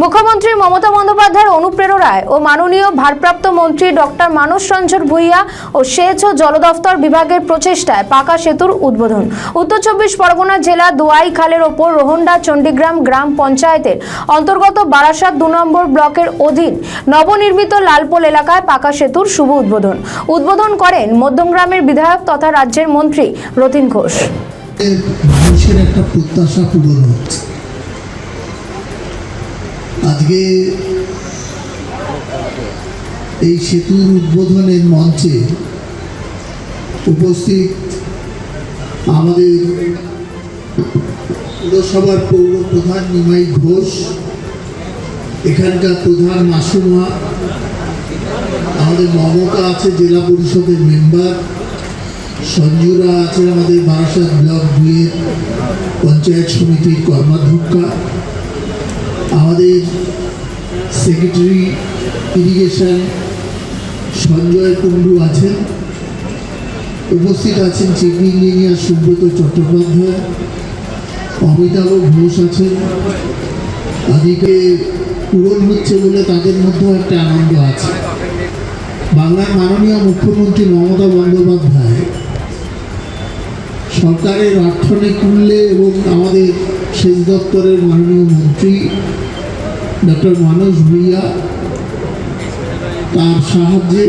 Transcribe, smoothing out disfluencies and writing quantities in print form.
মুখ্যমন্ত্রী মমতা বন্দ্যোপাধ্যায়ের অনুপ্রেরণায় ও মাননীয় ভারপ্রাপ্ত মন্ত্রী ডক্টর মানস রঞ্জন ভূঁইয়া ও সেচ ও জল দফতর বিভাগের প্রচেষ্টায় পাকা সেতুর উদ্বোধন। উত্তর 24 পরগনা জেলা দোয়াই খালের ওপর রোহন্ডা চণ্ডীগ্রাম গ্রাম পঞ্চায়েতের অন্তর্গত বারাসাত 2 নম্বর ব্লকের অধীন নবনির্মিত লালপোল এলাকায় পাকা সেতুর শুভ উদ্বোধন করেন মধ্যমগ্রামের বিধায়ক তথা রাজ্যের মন্ত্রী রতিন ঘোষ। মানুষের একটা প্রত্যাশা পূরণ হচ্ছে। আজকে এই সেতুর উদ্বোধনের মঞ্চে উপস্থিত আমাদের পুরসভার পৌর প্রধান নিমাই ঘোষ, এখানকার প্রধান মাসুমা, আমাদের মমতা আছে জেলা পরিষদের মেম্বার, সঞ্জুরা আছে আমাদের বারাসাত ব্লক 2-এর পঞ্চায়েত সমিতির কর্মাধ্যক্ষা, আমাদের সেক্রেটারি ইরিগেশন সঞ্জয় কুণ্ডু আছেন, উপস্থিত আছেন চিফ ইঞ্জিনিয়ার সুব্রত চট্টোপাধ্যায়, অমিতাভ ঘোষ আছেন। আদিকে পূরণ হচ্ছে বলে তাদের মধ্যেও একটা আনন্দ আছে। বাংলার মাননীয় মুখ্যমন্ত্রী মমতা বন্দ্যোপাধ্যায় সরকারের অর্থনৈতিক মূল্যে এবং আমাদের সেচ দপ্তরের মাননীয় মন্ত্রী ডক্টর মানস ভূঁইয়া তার সাহায্যে